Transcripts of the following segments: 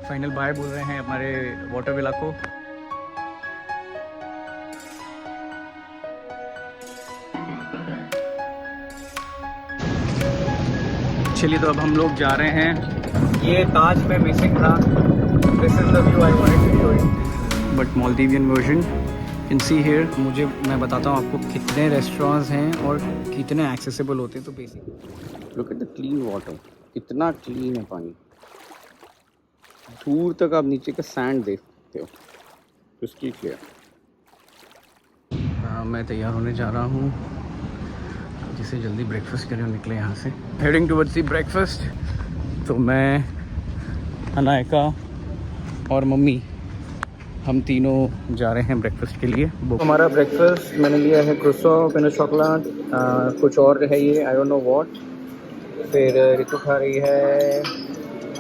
Final bye बोल रहे हैं हमारे वाटर विला को। चलिए तो अब हम लोग जा रहे हैं। ये ताज में मिसिंग था। This is the view I wanted to show you, but Maldivian version can see here. मैं बताता हूँ आपको कितने रेस्टोरेंट्स हैं और कितने एक्सेसिबल होते हैं। तो basic look at the clean water, कितना क्लीन है पानी। दूर तक आप नीचे का सैंड देख सकते हो, क्रिस्टल क्लियर। मैं तैयार होने जा रहा हूँ, जिसे जल्दी ब्रेकफास्ट करें और निकले यहाँ से। Heading towards the breakfast. तो मैं, अनायका और मम्मी, हम तीनों जा रहे हैं ब्रेकफास्ट के लिए। हमारा ब्रेकफास्ट मैंने लिया है क्रोसो, पिनो चॉकलेट, कुछ और है ये, आई डोंट नो व्हाट। फिर रितु खा रही है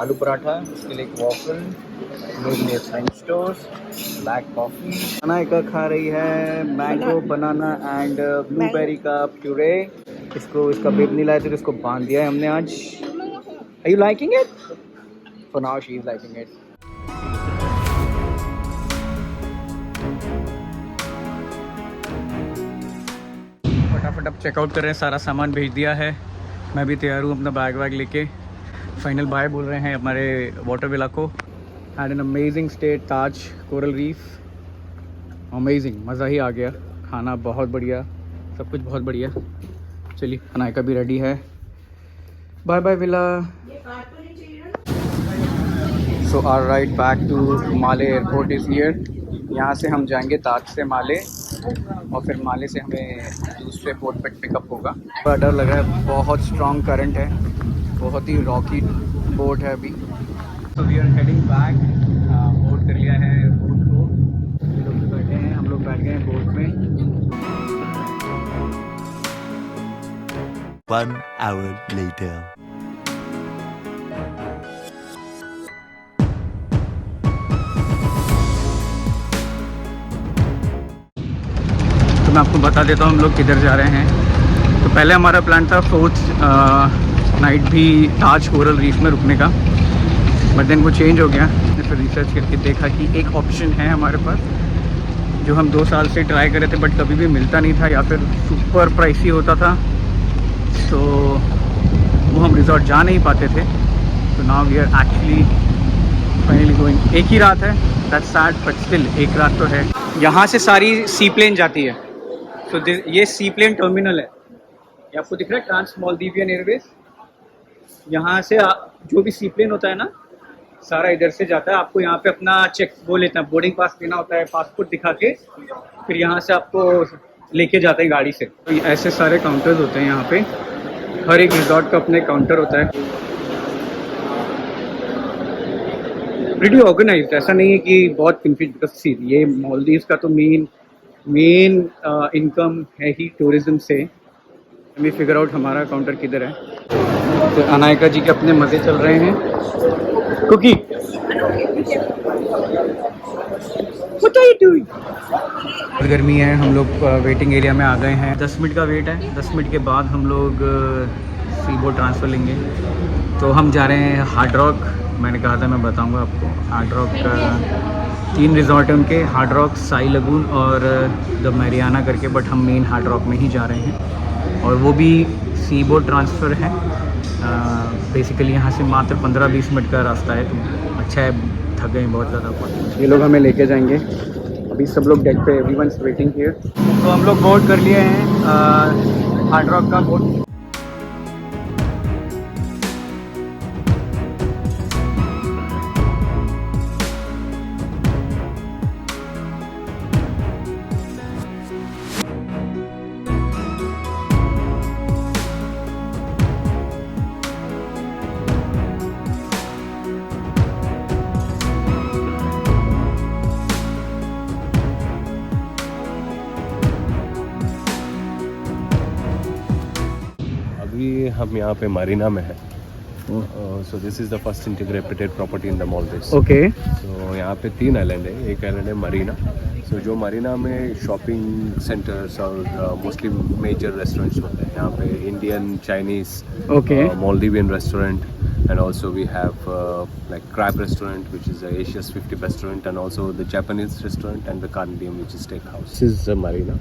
आलू पराठा, उसके लिए एक वॉफल, मेरे लिए French toast, black coffee. Anaika खा रही है मैंगो बनाना एंड ब्लूबेरी का प्यूरे। इसका बेब नहीं लाया तो इसको बांध दिया है हमने आज। Are you liking it? For now she is liking it. फटाफट अब चेकआउट कर रहे हैं, सारा सामान भेज दिया है। मैं भी तैयार हूँ अपना बैग वैग लेके। फाइनल बाय बोल रहे हैं हमारे वाटर विला को। Had an amazing stay Taj coral reef, amazing, मज़ा ही आ गया। खाना बहुत बढ़िया, सब कुछ बहुत बढ़िया। चलिए, अनायका भी रेडी है। Bye bye villa. So our ride back to Male airport is here. यहाँ से हम जाएंगे ताज से माले, और फिर माले से हमें दूसरे पोर्ट पे पिकअप होगा। बड़ा डर लग रहा है, बहुत स्ट्रॉन्ग करंट है, बहुत ही रॉकी बोट है अभी। तो we are heading back. Boat कर लिया है बोट को, ये लोग भी बैठे हैं, हम लोग बैठ गए हैं बोट में। 1 hour later. तो मैं आपको बता देता हूँ हम लोग किधर जा रहे हैं। तो पहले हमारा प्लान था 4th नाइट भी ताज कोरल रीफ में रुकने का, बट देन वो चेंज हो गया। फिर रिसर्च करके देखा कि एक ऑप्शन है हमारे पास, जो हम 2 साल से ट्राई कर रहे थे बट कभी भी मिलता नहीं था, या फिर सुपर प्राइसी होता था, तो वो हम रिजॉर्ट जा नहीं पाते थे। तो now we are actually finally going. एक ही रात है, दैट्स सैड बट स्टिल एक रात तो है। यहाँ से सारी सी प्लेन जाती है। तो ये सी प्लेन टर्मिनल है, ये आपको दिख रहा है, ट्रांस मालदीवियन एयरवेज। यहाँ से जो भी सी प्लेन होता है ना, सारा इधर से जाता है। आपको यहाँ पे अपना चेक वो लेता है, बोर्डिंग पास लेना होता है, पासपोर्ट दिखा के फिर यहाँ से आपको लेके जाते हैं गाड़ी से। तो ऐसे सारे काउंटर्स होते हैं यहाँ पे, हर एक रिजॉर्ट का अपने काउंटर होता है। प्रीटी ऑर्गेनाइज्ड, ऐसा नहीं है कि बहुत कंफ्यूज। ये मालदीव्स का तो मेन इनकम है ही टूरिज्म से। हमें फिगर आउट हमारा काउंटर किधर है। तो अनायका जी के अपने मज़े चल रहे हैं। Cookie, What are you doing? गर्मी है, हम लोग वेटिंग एरिया में आ गए हैं। 10 मिनट का वेट है, 10 मिनट के बाद हम लोग सी बोट ट्रांसफ़र लेंगे। तो हम जा रहे हैं हार्ड रॉक। मैंने कहा था मैं बताऊंगा आपको। हार्ड रॉक 3 रिजॉर्ट हैं उनके, हार्ड रॉक, साई लगून और द मैरियाना करके, बट हम मेन हार्ड रॉक में ही जा रहे हैं। और वो भी सी बोट ट्रांसफ़र है। बेसिकली यहाँ से मात्र 15-20 मिनट का रास्ता है, तो अच्छा है। थक गए बहुत ज़्यादा। ये लोग हमें लेके जाएंगे। अभी सब लोग डेक पे, एवरीवन इज वेटिंग हियर। तो हम लोग बोर्ड कर लिए हैं हार्ड रॉक का बोट। हम यहाँ पे मरीना में है। So this is the first integrated property in the Maldives. Okay. So यहाँ पे 3 आइलैंड है। एक आइलैंड है मरीना। सो जो मरीना में शॉपिंग सेंटर्स और मोस्टली मेजर रेस्टोरेंट्स होते हैं। यहाँ पे Indian, Chinese, okay, Maldivian restaurant, and also we have like Crab Restaurant, which is Asia's 50 best restaurant, and also the Japanese restaurant and the Carnidium, which is steakhouse. This is Marina.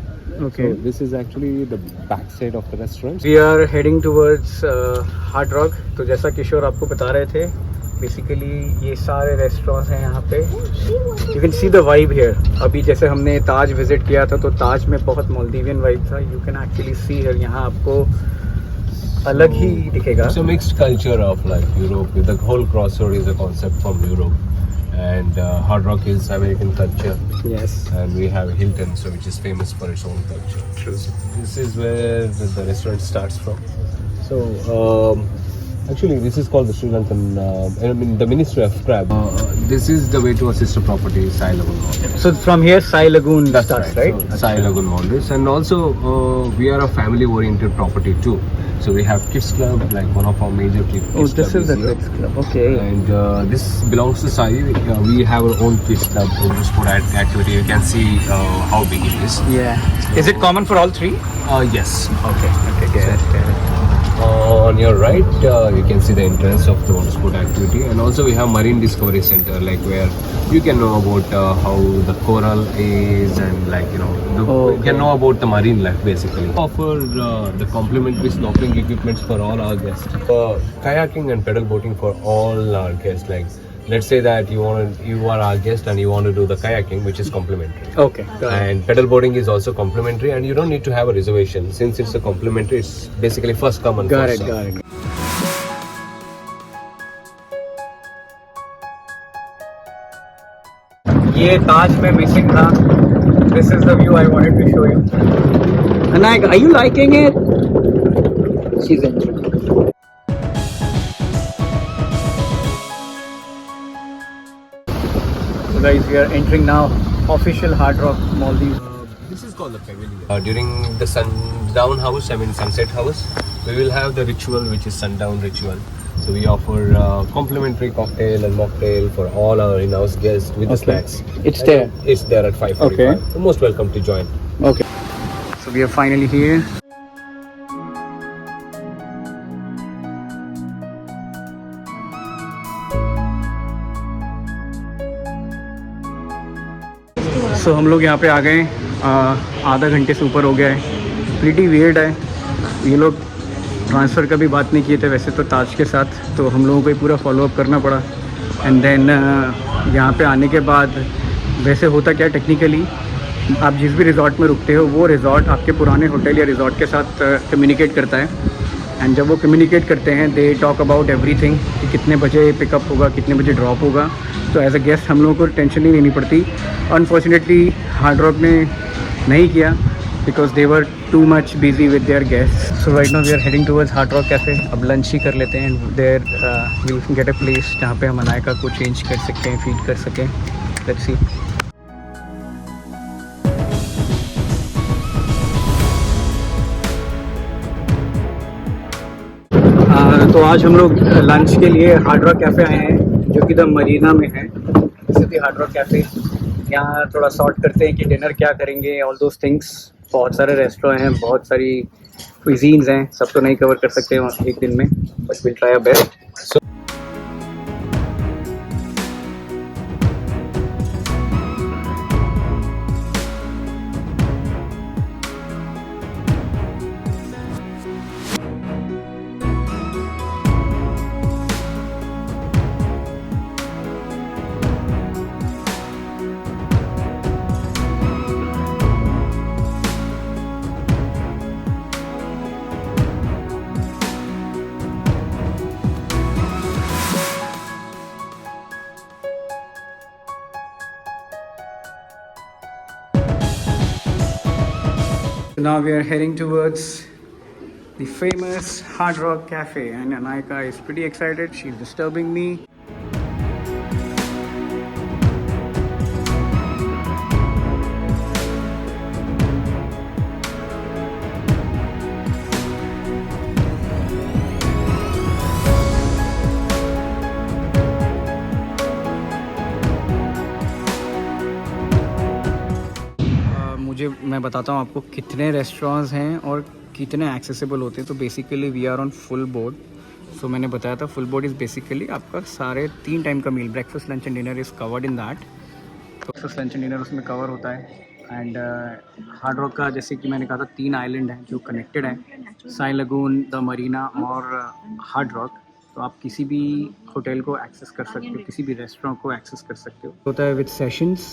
Okay. So this is actually the back side of the restaurant. We are heading towards Hard Rock. तो जैसा किशोर आपको बता रहे थे, basically ये सारे restaurants हैं यहाँ पे. You can see the vibe here. अभी जैसे हमने ताज विजिट किया था तो ताज में बहुत मालदीवियन वाइब था. You can actually see here. यहाँ आपको अलग ही दिखेगा. It's a mixed culture of like Europe. The whole crossroad is a concept from Europe, and Hard Rock is American culture, Yes. and we have Hilton, so which is famous for its own culture. True. This is where the restaurant starts from. So actually, this is called the Sri Lankan. I mean, the Ministry of Crab. This is the way to our sister property, Sai Lagoon Maldives. So from here Sai Lagoon starts, right? So, Sai Lagoon Maldives, and also we are a family-oriented property too. So we have Kids Club, like one of our major kids Oh, this club is the here. Kids Club. Okay. And this belongs to Sai. We have our own kids club, sport activity. You can see how big it is. Yeah. Is it common for all three? Yes. Okay. Okay. Get it. On your right, you can see the entrance of the water sport activity, and also we have Marine Discovery Center, like where you can know about how the coral is, and like you Okay. can know about the marine life basically. Offer the complimentary snorkeling equipments for all our guests. Kayaking and pedal boating for all our guests. Like let's say that you are our guest and you want to do the kayaking, which is complimentary. Okay. Got it. And pedal boarding is also complimentary, and you don't need to have a reservation since it's a complimentary. It's basically first come and Got first it. serve. Got it. ये ताज में missing था. This is the view I wanted to show you. Anayak, are you liking it? She's enjoying. So guys, we are entering now official Hard Rock Maldives. This is called the pavilion. During the sundown house, I mean sunset house, we will have the ritual, which is sundown ritual. So we offer complimentary cocktail and mocktail for all our in-house guests with the Okay. snacks. It's And there? It's there at 5:45. Okay. So most welcome to join. Okay. So we are finally here. So हम लोग यहाँ पे आ गए. आधा घंटे से ऊपर हो गया है. प्रीटी वियर्ड है. ये लोग ट्रांसफ़र का भी बात नहीं किए थे वैसे तो ताज के साथ, तो हम लोगों को ही पूरा फॉलोअप करना पड़ा. एंड देन यहाँ पे आने के बाद वैसे होता क्या टेक्निकली, आप जिस भी रिज़ॉर्ट में रुकते हो वो रिज़ॉर्ट आपके पुराने होटल या रिज़ॉर्ट के साथ कम्युनिकेट करता है. एंड जब वो कम्युनिकेट करते हैं दे टॉक अबाउट एवरीथिंग कि कितने बजे पिकअप होगा, कितने बजे ड्रॉप होगा. तो एज अ गेस्ट हम लोगों को टेंशन नहीं लेनी पड़ती. अनफॉर्चुनेटली हार्ड रॉक ने नहीं किया because they were too much busy with their guests. So right now we are heading towards Hard Rock Cafe. अब लंच ही कर लेते हैं. There we'll get a place जहाँ पे हम अनायका को चेंज कर सकते हैं, फीड कर सकें. Let's see. तो आज हम लोग लंच के लिए हार्ड रॉक कैफ़े आए हैं जो कि द मरीना में है. The hard rock cafe. यहाँ थोड़ा सॉर्ट करते हैं कि डिनर क्या करेंगे, ऑल दोज थिंग्स. बहुत सारे रेस्टोरेंट हैं, बहुत सारी क्विजीन्स हैं, सब तो नहीं कवर कर सकते एक दिन में, but will try our best. Now we are heading towards the famous Hard Rock Cafe, and Anayika is pretty excited. She's disturbing me. मैं बताता हूँ आपको कितने रेस्टोरेंट्स हैं और कितने एक्सेसिबल होते हैं. तो basically we are on full board. So मैंने बताया था फुल बोर्ड इज़ बेसिकली आपका सारे 3 टाइम का meal, breakfast lunch and dinner is covered in that. Breakfast lunch and dinner उसमें कवर होता है। एंड हार्ड रॉक का जैसे कि मैंने कहा था 3 आइलैंड हैं जो कनेक्टेड हैं, साई लगून, द मरीना और हार्ड रॉक। तो आप किसी भी होटल को एक्सेस कर सकते हो, किसी भी रेस्टोरेंट को एक्सेस कर सकते हो। होता है विद सेशंस,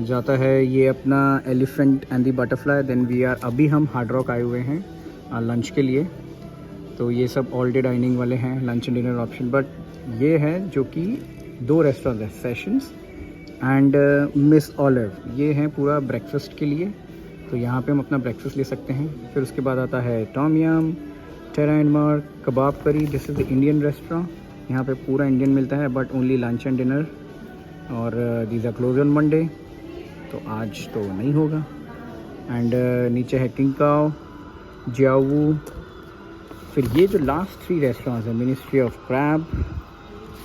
जाता है ये अपना elephant and the butterfly. Then we are, अभी हम हार्ड रॉक आए हुए हैं लंच के लिए। तो ये सब ऑल डे डाइनिंग वाले हैं, lunch and dinner option. But ये है जो कि 2 रेस्टोरेंट है, सेशंस एंड मिस ऑलिव, ये हैं पूरा ब्रेकफास्ट के लिए। तो यहाँ पे हम अपना ब्रेकफास्ट ले सकते हैं। फिर उसके बाद आता है Tom Yum, Terra and Mark, kebab curry. This is the Indian restaurant. यहाँ पे पूरा इंडियन मिलता है but only lunch and dinner. और these are close on Monday, तो आज तो नहीं होगा। एंड नीचे है किंग काओ, जियावू। फिर ये जो लास्ट 3 रेस्टोरेंट्स हैं, मिनिस्ट्री ऑफ क्रैब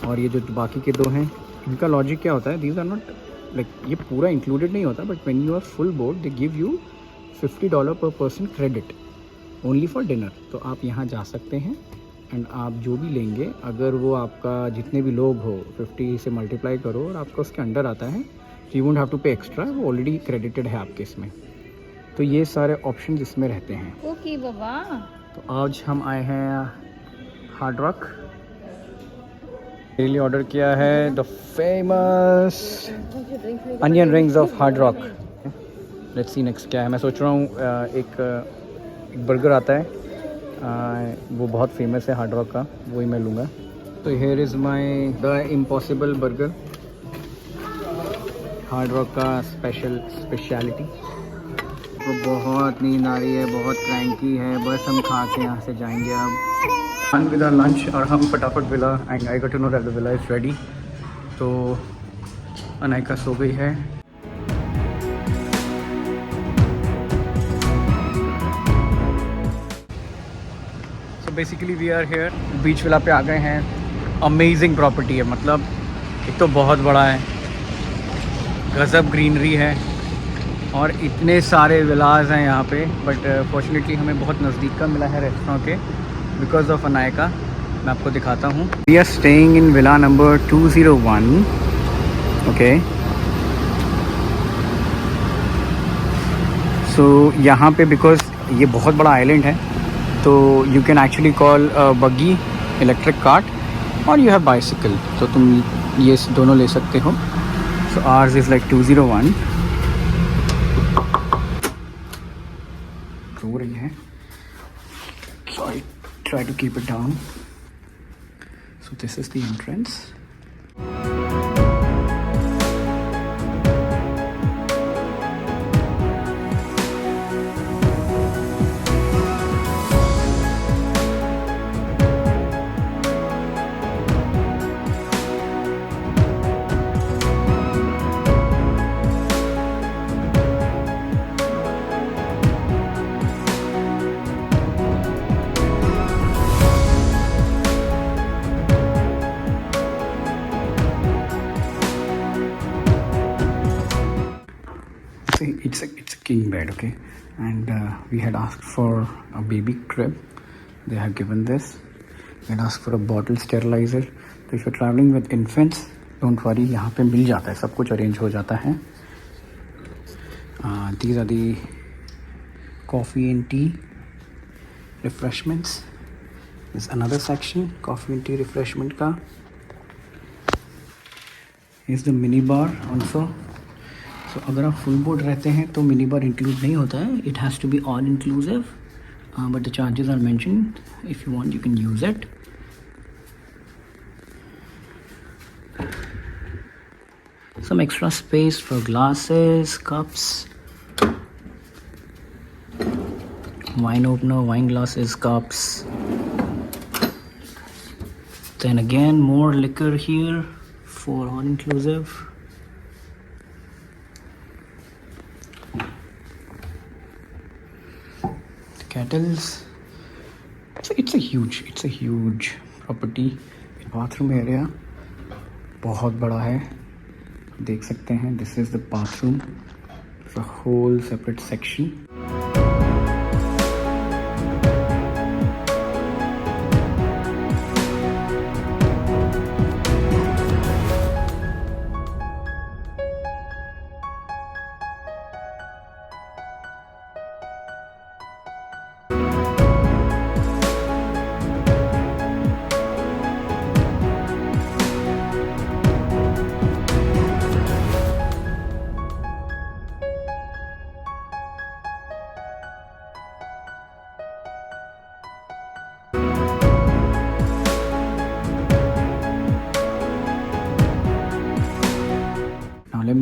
और ये जो बाकी के 2 हैं, इनका लॉजिक क्या होता है, दीज आर नॉट लाइक, ये पूरा इंक्लूडेड नहीं होता, but when you are full board they give you $50 पर person credit only for dinner. तो आप यहाँ जा सकते हैं एंड आप जो भी लेंगे, अगर वो आपका जितने भी लोग हो 50 से मल्टीप्लाई करो और आपका उसके अंडर आता है, तो यू वोंट हैव टू पे एक्स्ट्रा, वो ऑलरेडी क्रेडिटेड है आपके इसमें। तो ये सारे ऑप्शन इसमें रहते हैं। ओके बाबा। तो आज हम आए हैं हार्ड रॉक, मेरे लिए ऑर्डर किया है the famous onion rings of hard rock. Let's see next क्या है। मैं सोच रहा हूँ एक बर्गर आता है, वो बहुत फेमस है हार्ड रॉक का, वही मैं लूँगा। तो here is my the impossible burger, hard rock का स्पेशलिटी। तो बहुत नींद आ रही है, बहुत क्रैंकी है, बस हम खा के यहाँ से जाएंगे अब। वन विद आवर लंच और हम फटाफट villa, and I got to know that the villa is ready. तो अनायका सो गई है। So basically we are here, beach villa पे आ गए हैं। अमेजिंग प्रॉपर्टी है, मतलब एक तो बहुत बड़ा है, गज़ब ग्रीनरी है और इतने सारे विलाज हैं यहाँ पे। बट फॉर्चुनेटली हमें बहुत नज़दीक का मिला है रेस्टोरेंट के, बिकॉज ऑफ अनायका। मैं आपको दिखाता हूँ। We are staying in villa number 201। Okay, so यहाँ पे बिकॉज ये बहुत बड़ा आइलैंड है, तो you can actually call buggy, electric cart, और यू हैव बाइसिकल, तो तुम ये दोनों ले सकते हो। So ours is like 201। रो रही है, so I try to keep it down. So this is the entrance. It's a king bed, okay, and we had asked for a baby crib. They have given this. We had asked for a bottle sterilizer. So if you're traveling with infants, don't worry, यहाँ पे मिल जाता है, सब कुछ arrange हो जाता है। These are the coffee and tea refreshments. There's another section, coffee and tea refreshment का. Here's the mini bar also. So अगर आप फुल बोर्ड रहते हैं तो मिनी बार इंक्लूड नहीं होता है, it has to be all inclusive, but the charges are mentioned. If you want you can use it. Some extra space for glasses, cups, wine opener, wine glasses, cups. Then again more liquor here for all inclusive. Kettles. So it's a huge property. Bathroom area बहुत बड़ा है, देख सकते हैं। This is the bathroom. It's a whole separate section.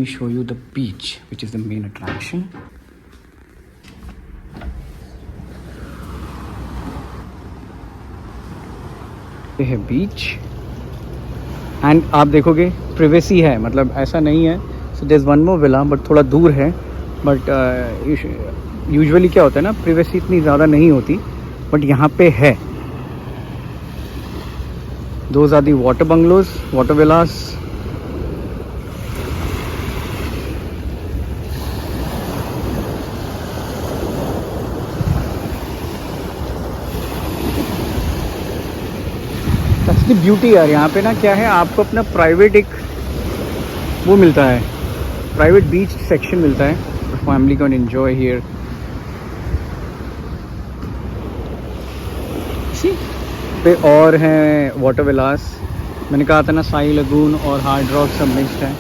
me show you the beach, which is the main attraction. ये है बीच and आप देखोगे प्रिवेसी है, मतलब ऐसा नहीं है. So there is one more villa but थोड़ा दूर है. बट यूजुअली क्या होता है ना, प्रिवेसी इतनी ज़्यादा नहीं होती, बट यहाँ पे है. Those are the water bungalows, water villas. That's the beauty यार. यहाँ पे ना क्या है, आपको अपना प्राइवेट एक वो मिलता है, प्राइवेट बीच सेक्शन मिलता है. Family can enjoy here. Sea पे और हैं वाटर विलास. मैंने कहा था ना, साई लगून और हार्ड रॉक सब मिक्स्ड है.